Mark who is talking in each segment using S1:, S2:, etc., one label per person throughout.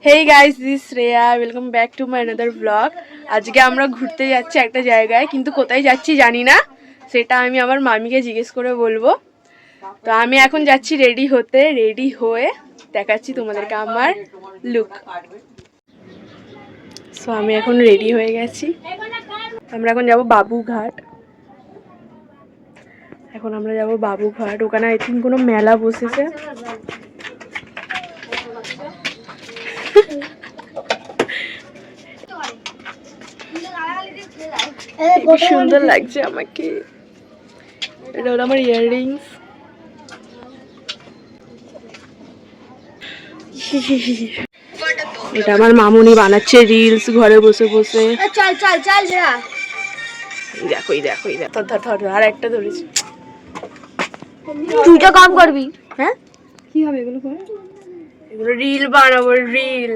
S1: Hey guys, this Shreya, welcome back to my another blog. আজকে আমরা ঘুরতে যাচ্ছি একটা জায়গায়, কিন্তু কোথায় যাচ্ছি জানি না, সেটা আমি আমার মামিকে জিজ্ঞেস করে বলবো। তো আমি এখন যাচ্ছি রেডি হতে, রেডি হয়ে দেখাচ্ছি তোমাদেরকে আমার লুক। সো আমি এখন রেডি হয়ে গেছি, আমরা এখন যাব বাবুঘাট। এখন আমরা যাব বাবুঘাট, ওখানে আই থিঙ্ক কোনো মেলা বসেছে। খুব সুন্দর লাগছে আমাকে। এটা হলো আমার ইয়াররিংস। এটা আমার মামুনি বানাচ্ছে রিলস ঘরে বসে বসে।
S2: চল চল চল যা।
S1: দেখো এই দেখো এই দেখো, ধর ধর আর একটা ধরেছি।
S2: তুই তো কাম করবি।
S1: হ্যাঁ কি হবে এগুলো করে? এগুলো রিল বানাবো, রিল।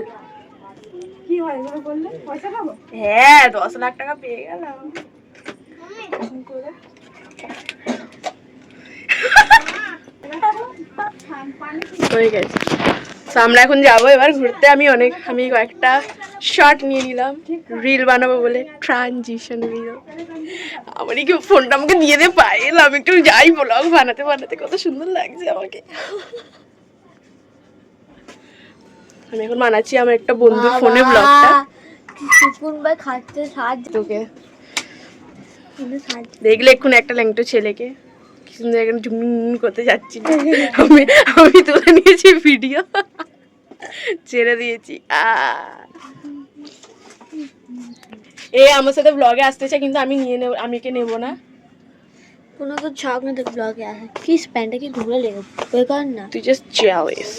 S1: কি হয় এগুলো করলে? পয়সা পাবো? হ্যাঁ, 10 লাখ টাকা পেয়ে গেলাম। হয়ে গেছে। আমরা এখন যাবো এবার ঘুরতে। আমি কয়েকটা শর্ট নিয়ে নিলাম রিল বানাবো বলে, ট্রানজিশন রিল। আমার কি ফোনটা আমাকে দিয়ে দে পাইল, আমি একটু যাই ব্লগ বানাতে বানাতে। কত সুন্দর লাগছে আমাকে। আমি এখন বানাচ্ছি আমার একটা বন্ধুর ফোনে ব্লগটা।
S2: সুকুন ভাই খাচ্ছে সাহায্য
S1: তোকে দেখলে এক্ষুনি একটা ল্যাংটো ছেলেকে কি সুন্দর এখানে ঝুমঝুম করতে যাচ্ছি। আমি তুলে নিয়েছি ভিডিও, ছেড়ে দিয়েছি। এ আমার সাথে ব্লগে আসতেছে, কিন্তু আমি আমি কে নেবো না।
S2: কোনো তো ঝক না দেখ ব্লগে আসে কি প্যান্টটা কি ধুলে লেগে বেকার না।
S1: তুই জাস্ট জেলাস।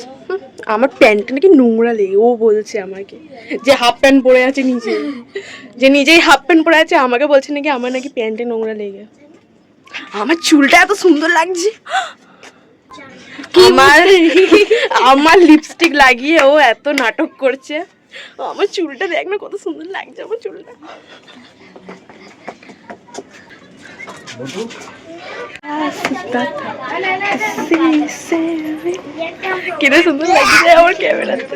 S1: আমার প্যান্টটা নাকি নোংরা লেগে, ও বলছে আমাকে, যে হাফ প্যান্ট পরে আছে নিচে, যে নিজেই হাফ প্যান্ট পরে আছে, আমাকে বলছে নাকি আমার নাকি প্যান্টে নোংরা লেগে। আমার চুলটা এত সুন্দর লাগছে। আমার লিপস্টিক লাগিয়ে ও এত নাটক করছে। আমার চুলটা দেখ না কত সুন্দর লাগছে আমার চুলটা। কিরে সুন্দর লাগছে আমার ক্যামেরাতে।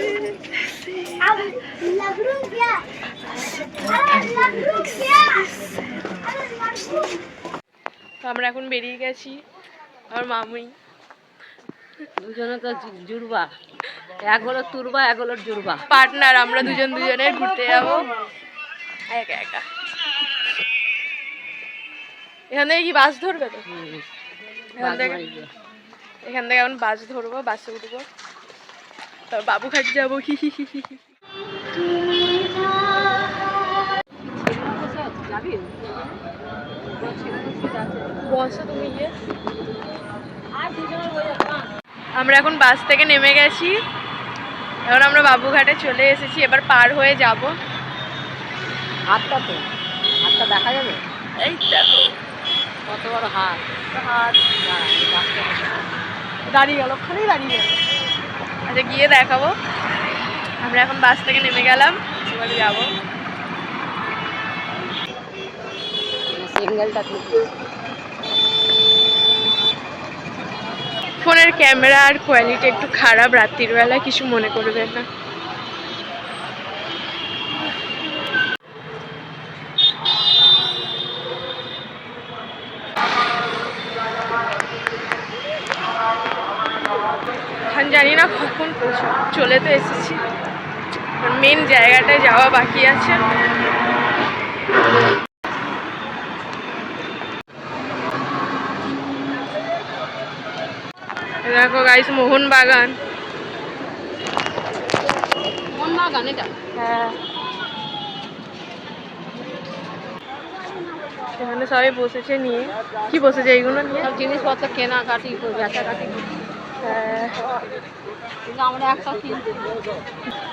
S1: আমরা এখন বেরিয়ে গেছি, আমার মামুই
S3: দুজনে তো জুড়বা, এক হলো তুরবা এক হলো জুড়বা
S1: পার্টনার। আমরা দুজনের ঘুরতে যাবো একা একা। এখান থেকে কি বাস ধরবে? তো এখান থেকে এখন বাস ধরবো, বাসে উঠবো, তারপর বাবুঘাট যাবো। আমরা এখন বাস থেকে নেমে গেছি, এখন আমরা বাবুঘাটে চলে এসেছি, এবার পার হয়ে যাব।
S3: হাতটা তো হাতটা দেখা যাবে,
S1: এই দেখো
S3: কত বড় হাত।
S1: হাত দাঁড়িয়ে গেল, ওখানেই দাঁড়িয়ে গেল। আচ্ছা গিয়ে দেখাবো। আমরা এখন বাস থেকে নেমে গেলাম, এবার যাবো।
S3: সিঙ্গেলটা
S1: ফোনের ক্যামেরা আর কোয়ালিটি একটু খারাপ, রাত্রির বেলা কিছু মনে করবেন না। এখন জানি না কখন পৌঁছাবো, চলে তো এসেছি, মেন জায়গাটায় যাওয়া বাকি আছে। দেখো গাইস, মোহনবাগান।
S3: মোহনবাগান এটা?
S1: হ্যাঁ, এখানে সবাই বসেছে নিয়ে। কি বসেছে এইগুলো নিয়ে?
S3: সব জিনিসপত্র কেনাকাটি বেচাকাটি।
S1: হ্যাঁ,
S3: কিন্তু আমরা একটা কিনছি।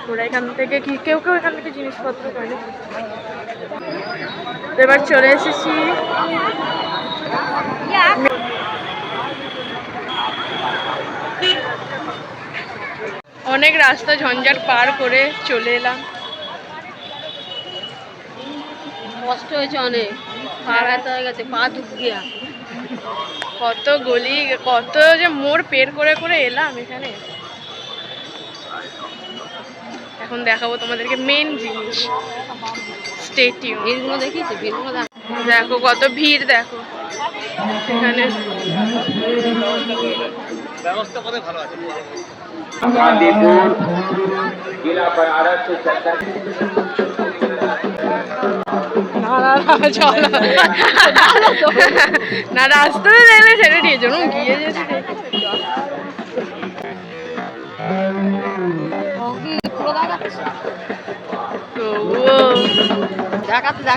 S1: ওরা এখান থেকে কেউ কেউ এখান থেকে জিনিসপত্র কেনে। এবার চলে এসেছি অনেক রাস্তা ঝঞ্ঝাট পার করে চলে এলাম।
S3: কষ্ট হয়েছে অনেক, পা ব্যথা হয়ে গেছে, পা দুঃখ গিয়া।
S1: কত গলি, কত যে মোড় পের করে করে এলাম এখানে। এখন দেখাবো তোমাদেরকে মেন জিনিস। Stay tune.
S3: ভিড়গুলো দেখিয়েছে, ভিড়গুলো
S1: দেখো কত ভিড়, দেখো এখানে।
S4: ব্যবস্থা করে ভালো আছে।
S1: না রাস্তাতে দেখলে ছেড়ে দিয়েছো না, গিয়ে যেতে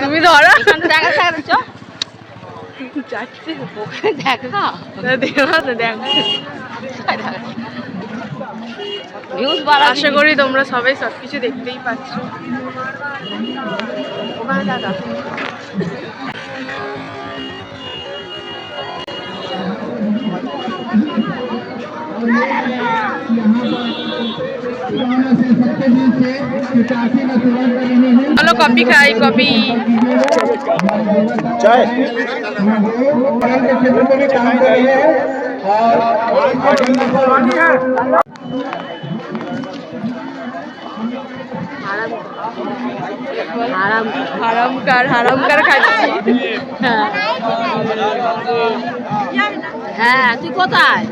S1: তুমি ধরো যাচ্ছি
S3: দেখা ভিউজ বাড়া।
S1: আশা করি তোমরা সবাই সবকিছু দেখতেই পাচ্ছ।
S3: ওখানে দেখা
S1: চলো কফি খাই, কফি।
S4: चाय
S1: হারামকার খাচ্ছি।
S3: হ্যাঁ, তুই কোথায়?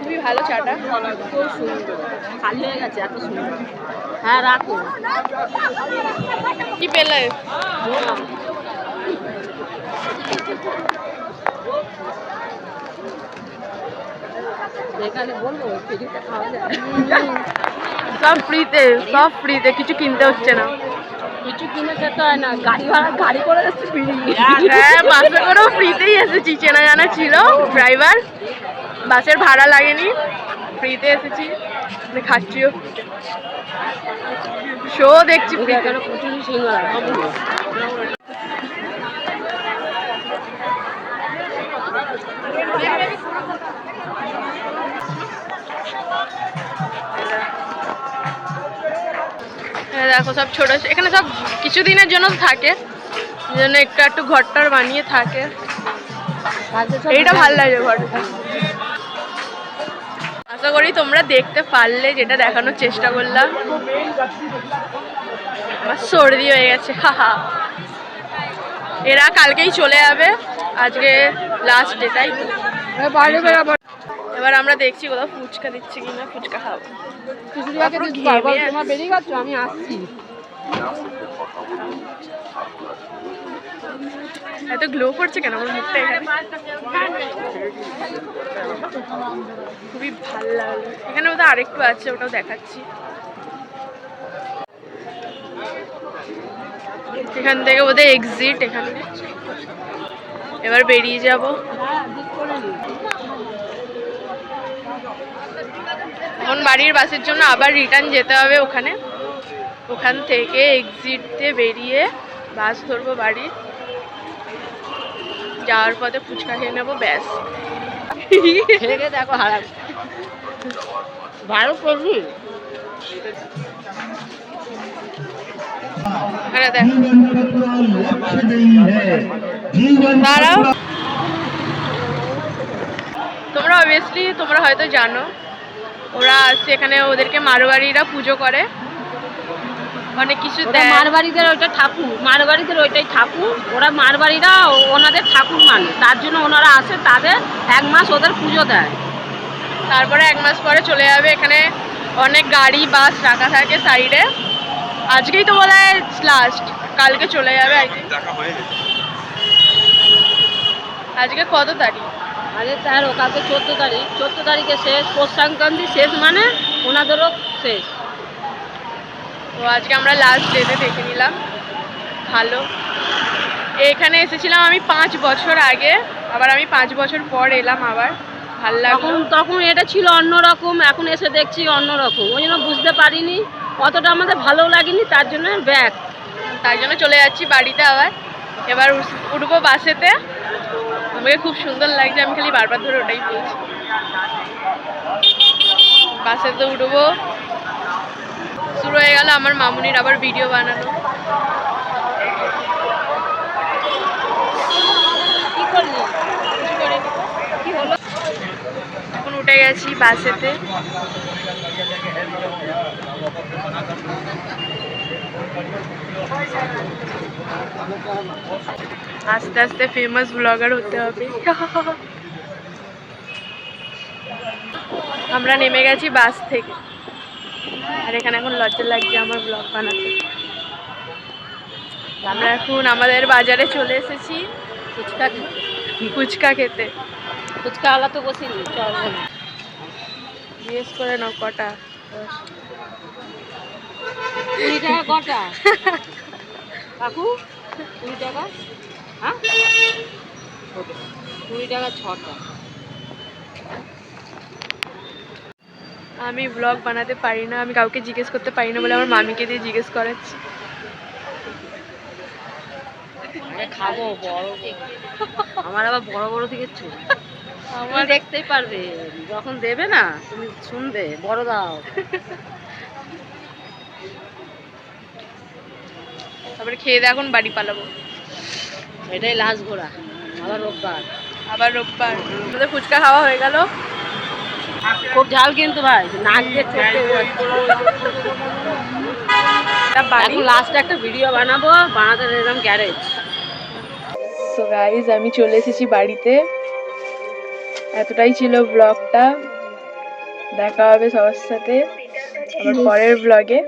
S1: খুবই ভালো চাটা,
S3: খুব সুন্দর, খালি হয়ে গেছে, এত সুন্দর। হ্যাঁ রাখো।
S1: কি পেলে?
S3: এখানে বলবো ফ্রিতে খাওয়া যায়।
S1: সব ফ্রিতে, সব ফ্রিতে, কিছু কিনতে হচ্ছে না।
S3: কিছু কিনে খেতে হয় না, গাড়ি ভাড়া গাড়ি করে এসেছি ফ্রি।
S1: হ্যাঁ, বাসে করেও ফ্রিতেই এসেছি, চেনা জানা ছিল ড্রাইভার, বাসের ভাড়া লাগেনি, ফ্রিতে এসেছি, খাচ্ছিও, শো দেখছি ফ্রিতে।
S3: এখানে প্রচুর সিঙ্গারা।
S1: দেখো সব ছোট, এখানে সব কিছুদিনের জন্য থাকে, জন্য একটু একটু ঘরটার বানিয়ে থাকে। এইটা ভালো লাগে ঘরটা। আশা করি তোমরা দেখতে পারলে, যেটা দেখানোর চেষ্টা করলাম। আমার সর্দি হয়ে গেছে, হাহা। এরা কালকেই চলে যাবে, আজকে লাস্ট ডে, তাই এবার আমরা দেখছি কোথাও ফুচকা দিচ্ছে কিনা, ফুচকা খাবো।
S3: বেরিয়ে গেছো, আমি আসছি।
S1: এত গ্লো করছে কেন আমার মুখটা? এখানে খুবই ভালো লাগলো। এখানে বোধহয় আরেকটু আছে, ওটাও দেখাচ্ছি। এখান থেকে বোধহয় এক্সিট, এখানে এবার বেরিয়ে যাব। এখন বাড়ির বাসের জন্য আবার রিটার্ন যেতে হবে ওখানে, ওখান থেকে এক্সিটে বেরিয়ে বাস ধরবো বাড়ি। যাওয়ার পথে ফুচকা খেয়ে নেবো, ব্যাস।
S3: দেখো হারাম ভালো করবি।
S1: দাঁড়াও, তোমরা অবভিয়াসলি তোমরা হয়তো জানো, ওরা আসছে এখানে, ওদেরকে মারোয়ারিরা পুজো করে, অনেক কিছু দেয়।
S3: মারবাড়িদের ওইটা ঠাকুর, মারবাড়িদের ওইটাই ঠাকুর, ওরা মারবাড়িরা ওনাদের ঠাকুর মানে, তার জন্য ওনারা আসে, তাদের 1 মাস ওদের পুজো দেয়।
S1: তারপরে 1 মাস পরে চলে যাবে। এখানে অনেক গাড়ি বাস রাখা থাকে সাইডে। আজকেই তো বলা হয় লাস্ট, কালকে চলে যাবে। আজকে কত তারিখ?
S3: আরে 13, কালকে 14 তারিখ। 14 তারিখে শেষ, পৌষ সংক্রান্তি শেষ, মানে ওনাদেরও শেষ।
S1: তো আজকে আমরা লাস্ট ডেতে দেখে নিলাম, ভালো। এখানে এসেছিলাম আমি 5 বছর আগে, আবার আমি 5 বছর পর এলাম আবার, ভাল লাগলো।
S3: তখন এটা ছিল অন্যরকম, এখন এসে দেখছি অন্যরকম, ওই জন্য বুঝতে পারিনি, অতটা আমাদের ভালো লাগেনি, তার জন্য ব্যাক,
S1: তার জন্য চলে যাচ্ছি বাড়িতে আবার। এবার উঠবো বাসেতে, আমাকে খুব সুন্দর লাগছে, আমি খালি বারবার ধরে ওটাই বলছি। বাসেতে উঠবো, শুরু হয়ে গেল আমার মামুনির আবার ভিডিও বানানো। কি করলি? কিছু করিনি। কি হলো? এখন উঠে গেছি বাসেতে। আস্তে আস্তে ফেমাস ব্লগার হতে হবে। আমরা নেমে গেছি বাস থেকে, আর এখানে এখন লজ্জা লাগছে আমার ব্লগ বানাতে। আমরা এখন আমাদের বাজারে চলে এসেছি ফুচকা খেতে।
S3: ফুচকাওয়ালা তো বসিনি, চল বলো।
S1: জিজ্ঞেস করে নাও কটা।
S3: 20 টাকা কটা কাকু? 20 টাকা? হ্যাঁ 20 টাকা 6টা।
S1: আমি ব্লগ বানাতে পারি না, আমি কাউকে জিজ্ঞেস করতে পারি না বলে আমার মামিকে দিয়ে জিজ্ঞেস করাচ্ছি।
S3: আরে খাবো বড়, আমার আবার বড় বড় থেকে চুল। আমার দেখতেই পারবে যখন দেবে না, তুমি শুনবে বড় দাও।
S1: তারপরে খেয়ে দিয়ে এখন বাড়ি পালাবো।
S3: এটাই লাস্ট ঘোরা, আবার রোববার।
S1: আবার রোববার। আমাদের ফুচকা খাওয়া হয়ে গেল।
S3: খুব ঝাল কিন্তু ভাই, নাক দিয়ে চড়তে এখন লাস্টে একটা ভিডিও বানাবো, বানাতে দিলাম গ্যারেজ।
S1: সো গাইজ আমি চলে এসেছি বাড়িতে। এতটাই ছিল ব্লগটা, দেখা হবে সবার সাথে আবার পরের ব্লগে।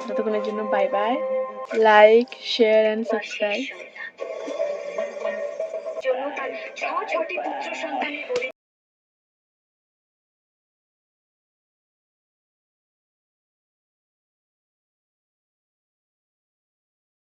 S1: ততক্ষণের জন্য bye bye, like share and subscribe.